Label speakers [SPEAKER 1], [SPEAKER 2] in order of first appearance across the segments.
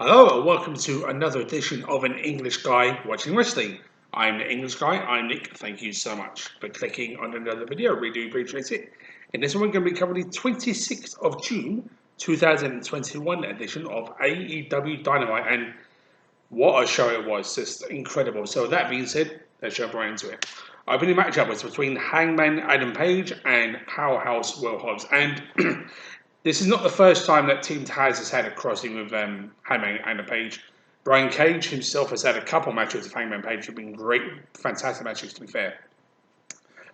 [SPEAKER 1] Hello and welcome to another edition of An English Guy Watching Wrestling. I'm the English Guy, I'm Nick. Thank you so much for clicking on another video, really do appreciate it. In this one we're going to be covering the 26th of June 2021 edition of AEW Dynamite, and what a show it was, just incredible. So that being said, let's jump right into it. Opening matchup was between Hangman Adam Page and Powerhouse Will Hobbs, and this is not the first time that Team Taz has had a crossing with Hangman and Page. Brian Cage himself has had a couple matches with Hangman Page. Have been great, fantastic matches, to be fair.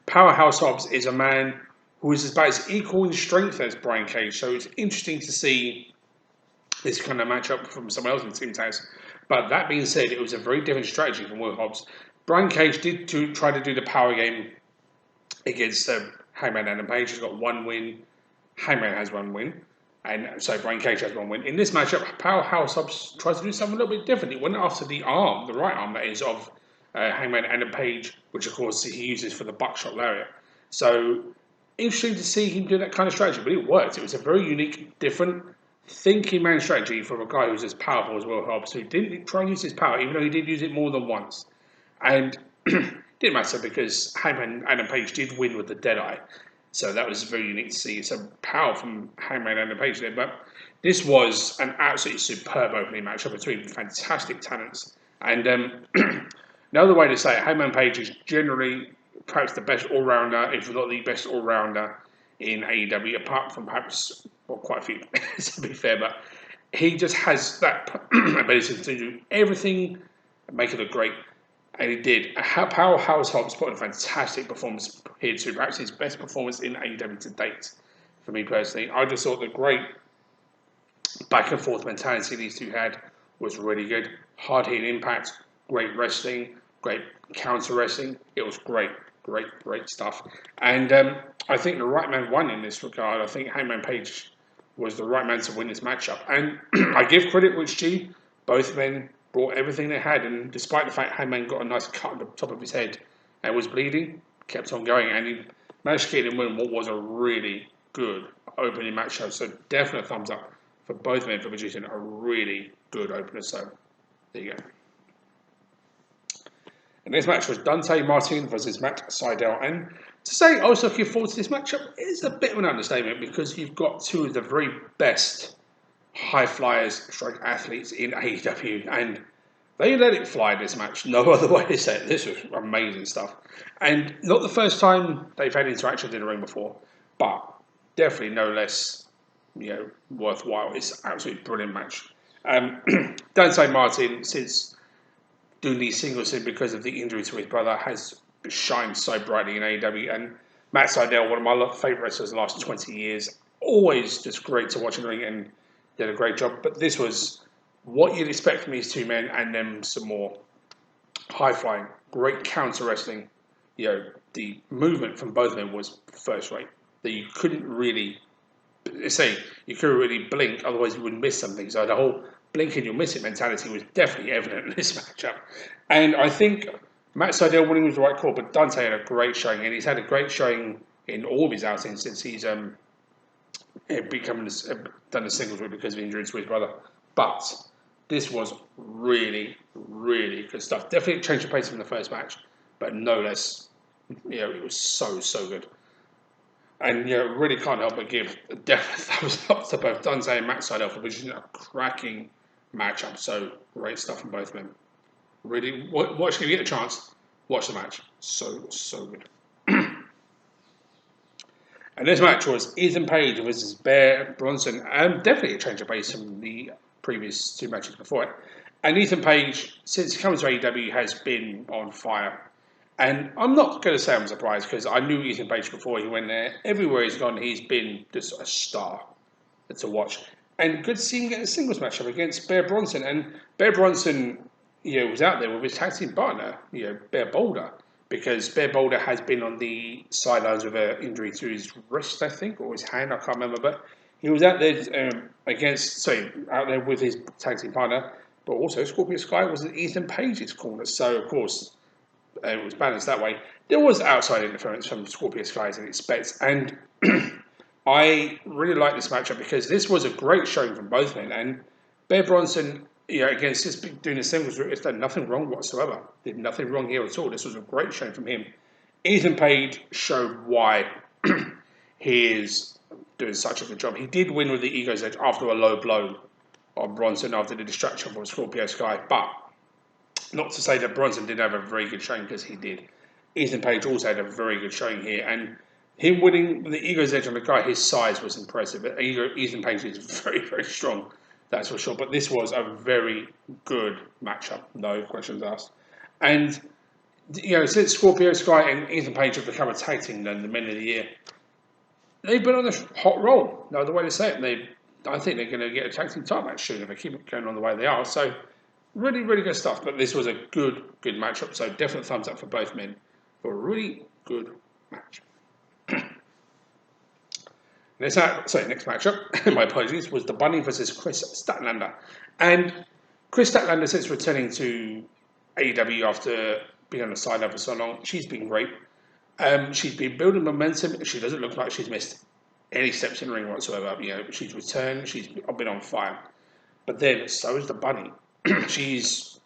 [SPEAKER 1] Powerhouse Hobbs is a man who is about as equal in strength as Brian Cage, so it's interesting to see this kind of matchup from someone else in Team Taz. But that being said, it was a very different strategy from Will Hobbs. Brian Cage did try to do the power game against Hangman and Page. He's got one win. Hangman has one win, and so Brian Cage has one win. In this matchup, Powerhouse Hobbs tries to do something a little bit different. He went after the arm, the right arm that is, of Hangman and Page, which of course he uses for the buckshot lariat. So interesting to see him do that kind of strategy, but it worked. It was a very unique, different thinking man strategy from a guy who's as powerful as Will Hobbs, who didn't try and use his power, even though he did use it more than once. And didn't matter because Hangman and Page did win with the Deadeye. So that was very unique to see. Some power from Hangman and Page there. But this was an absolutely superb opening matchup between fantastic talents. And another way to say it, Hangman Page is generally perhaps the best all-rounder, if not the best all-rounder in AEW, apart from perhaps, well, quite a few, to be fair. But he just has that ability to do everything and make it look great. And he did. Powerhouse Hobbs put in a fantastic performance here too. Perhaps his best performance in AEW to date, for me personally. I just thought the great back and forth mentality these two had was really good. Hard hitting impact, great wrestling, great counter wrestling. It was great, great stuff. And I think the right man won in this regard. I think Hangman Page was the right man to win this matchup. And I give credit which due. Both men brought everything they had, and despite the fact Hangman got a nice cut on the top of his head and was bleeding, kept on going, and he managed to get him win what was a really good opening matchup. So definitely a thumbs up for both men for producing a really good opener. So there you go. And this match was Dante Martin versus Matt Sydal. And to say I was looking forward to this matchup is a bit of an understatement because you've got two of the very best high flyers, strike athletes in AEW, and they let it fly this match. No other way to say it. This was amazing stuff, and not the first time they've had interactions in the ring before, but definitely no less, worthwhile. It's an absolutely brilliant match. Dante Martin, since doing these singles because of the injury to his brother, has shined so brightly in AEW, and Matt Sydal, one of my favourite wrestlers of the last 20 years, always just great to watch in the ring and did a great job. But this was what you'd expect from these two men, and then some more high flying, great counter wrestling. The movement from both men was first rate. That you couldn't really blink, otherwise you would miss something. So the whole blink and you'll miss it mentality was definitely evident in this matchup. And I think Matt Sydal winning was the right call, but Dante had a great showing, and he's had a great showing in all of his outings since he's done the singles route because of injury to his brother. But this was really, really good stuff. Definitely changed the pace from the first match, but no less, it was so good. And really can't help but give a definite thumbs up to both Dante and Matt Sydal for producing a cracking matchup. So great stuff from both men. Really, watch if you get a chance, watch the match. So good. And this match was Ethan Page versus Bear Bronson. Definitely a change of pace from the previous two matches before it. And Ethan Page, since coming to AEW, has been on fire. And I'm not going to say I'm surprised because I knew Ethan Page before he went there. Everywhere he's gone, he's been just a star to watch. And good to see him get a singles matchup against Bear Bronson. And Bear Bronson, was out there with his tag team partner, Bear Boulder. Because Bear Boulder has been on the sidelines with an injury to his wrist, I think, or his hand, I can't remember. But he was out there out there with his tag team partner. But also, Scorpio Sky was in Ethan Page's corner. So, of course, it was balanced that way. There was outside interference from Scorpio Sky, as you'd expect. And I really like this matchup because this was a great showing from both men. And Bear Bronson against this doing the singles route, it's done nothing wrong whatsoever. Did nothing wrong here at all. This was a great show from him. Ethan Page showed why he is doing such a good job. He did win with the Ego's Edge after a low blow on Bronson after the distraction from Scorpio Sky, but not to say that Bronson didn't have a very good showing, because he did. Ethan Page also had a very good showing here, and him winning the Ego's Edge on the guy his size was impressive. But Ethan Page is very, very strong, that's for sure. But this was a very good matchup, no questions asked. And since Scorpio Sky and Ethan Page have become a tag team, then the Men of the Year, they've been on a hot roll. No other way to say it. I think they're going to get a tag team title match soon if they keep going on the way they are. So, really, really good stuff. But this was a good matchup. So, definite thumbs up for both men for a really good match. Next matchup, my apologies, was the Bunny versus Chris Statlander. And Chris Statlander, since returning to AEW after being on the sideline for so long, she's been great. She's been building momentum. She doesn't look like she's missed any steps in the ring whatsoever. She's returned. She's been on fire. But then, so is the Bunny. She's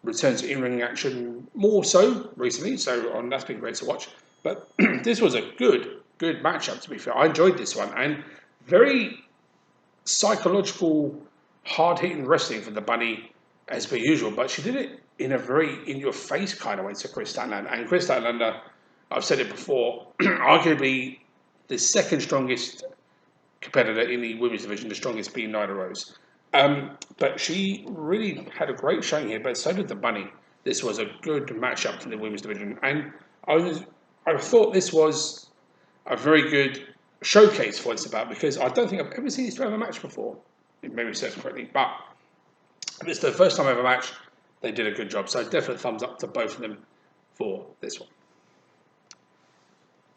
[SPEAKER 1] returned to in-ring action more so recently, so that's been great to watch. But this was a good matchup, to be fair. I enjoyed this one, and very psychological, hard-hitting wrestling for the Bunny, as per usual. But she did it in a very in-your-face kind of way to Chris Statlander. And Chris Statlander, I've said it before, arguably the second strongest competitor in the women's division, the strongest being Nyla Rose. But she really had a great showing here, but so did the Bunny. This was a good matchup for the women's division, and I thought this was a very good showcase for It's About, because I don't think I've ever seen these two have a match before, if memory serves correctly. But it's the first time I have a match. They did a good job, so definite thumbs up to both of them for this one.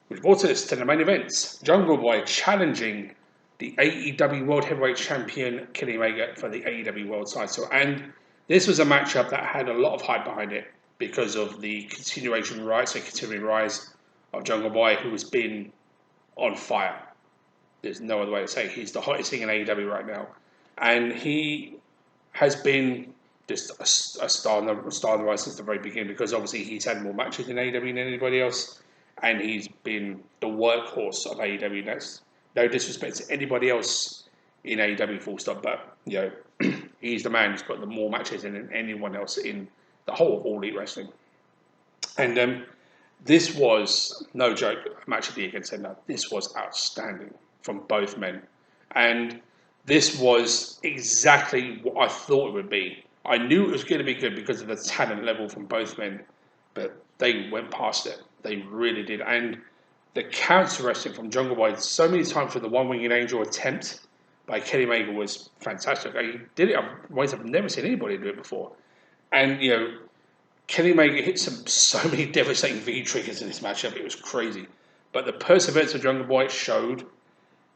[SPEAKER 1] Which brought us to the main events. Jungle Boy challenging the AEW World Heavyweight Champion Kenny Meg for the AEW World title. And this was a matchup that had a lot of hype behind it because of the continuing rise of Jungle Boy, who has been on fire. There's no other way to say it. He's the hottest thing in AEW right now. And he has been just a star in the rise since the very beginning, because obviously he's had more matches in AEW than anybody else. And he's been the workhorse of AEW. That's no disrespect to anybody else in AEW, full stop. But he's the man who's got the more matches than anyone else in the whole of All Elite Wrestling. And this was no joke. A match of the year against Sydal. This was outstanding from both men, and this was exactly what I thought it would be. I knew it was going to be good because of the talent level from both men, but they went past it. They really did. And the counter wrestling from Jungle Boy so many times for the One-Winged Angel attempt by Kenny Meg was fantastic. He did it in ways I've never seen anybody do it before. And, Kenny Meg hit so many devastating V triggers in this matchup. It was crazy. But the perseverance of Jungle Boy showed.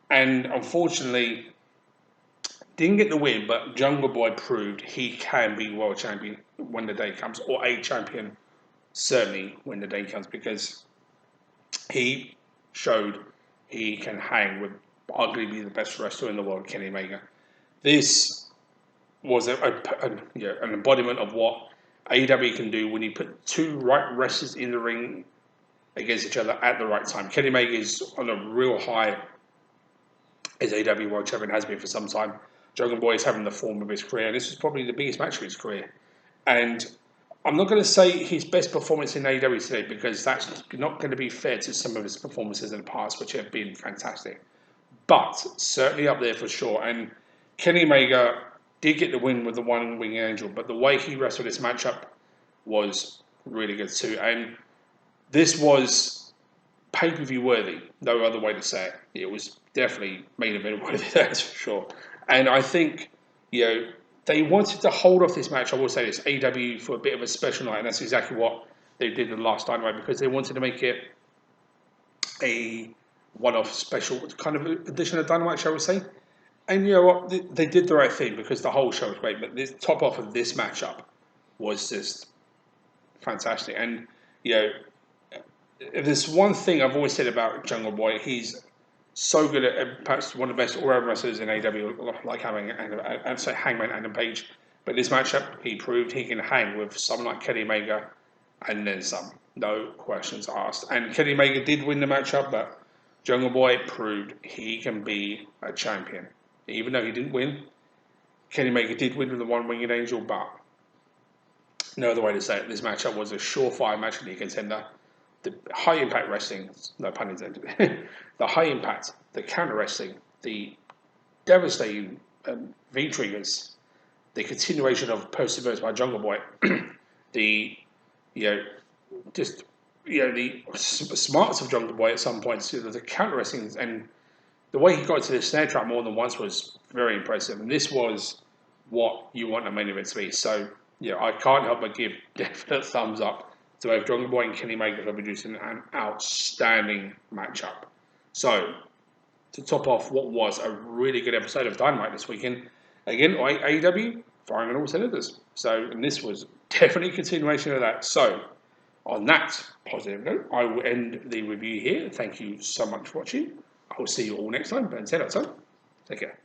[SPEAKER 1] And unfortunately, didn't get the win, but Jungle Boy proved he can be world champion when the day comes, or a champion certainly when the day comes, because he showed he can hang with arguably the best wrestler in the world, Kenny Omega. This was an embodiment of what AEW can do when you put two right wrestlers in the ring against each other at the right time. Kenny Omega is on a real high as AEW World Champion, has been for some time. Jungle Boy is having the form of his career, and this is probably the biggest match of his career. And I'm not going to say his best performance in AEW today, because that's not going to be fair to some of his performances in the past, which have been fantastic. But certainly up there for sure. And Kenny Omega did get the win with the One-Winged Angel, but the way he wrestled this matchup was really good too. And this was pay-per-view worthy, no other way to say it. It was definitely main event worthy, that's for sure. And I think, they wanted to hold off this match, I will say this, AEW, for a bit of a special night, and that's exactly what they did in the last Dynamite, because they wanted to make it a one-off special kind of edition of Dynamite, shall we say. And you know what? They did the right thing, because the whole show was great, but this top off of this matchup was just fantastic. And, if there's one thing I've always said about Jungle Boy, he's so good at perhaps one of the best all-round wrestlers in AEW, like Hangman Adam Page. But this matchup, he proved he can hang with someone like Kenny Meg and then some. No questions asked. And Kenny Meg did win the matchup, but Jungle Boy proved he can be a champion. Even though he didn't win, Kenny Meg did win with the One Winged Angel, but no other way to say it. This matchup was a surefire match in the contender. The high impact wrestling, no pun intended, the high impact, the counter wrestling, the devastating V triggers, the continuation of perseverance by Jungle Boy, the the smarts of Jungle Boy at some points, the counter wrestling and the way he got to the snare trap more than once was very impressive. And this was what you want a main event to be. So I can't help but give definite thumbs up to both Jungle Boy and Kenny Meg for producing an outstanding matchup. So, to top off what was a really good episode of Dynamite this weekend, again, AEW firing on all cylinders. So, and this was definitely a continuation of that. So, on that positive note, I will end the review here. Thank you so much for watching. I will see you all next time. Benson, Stetson. Take care.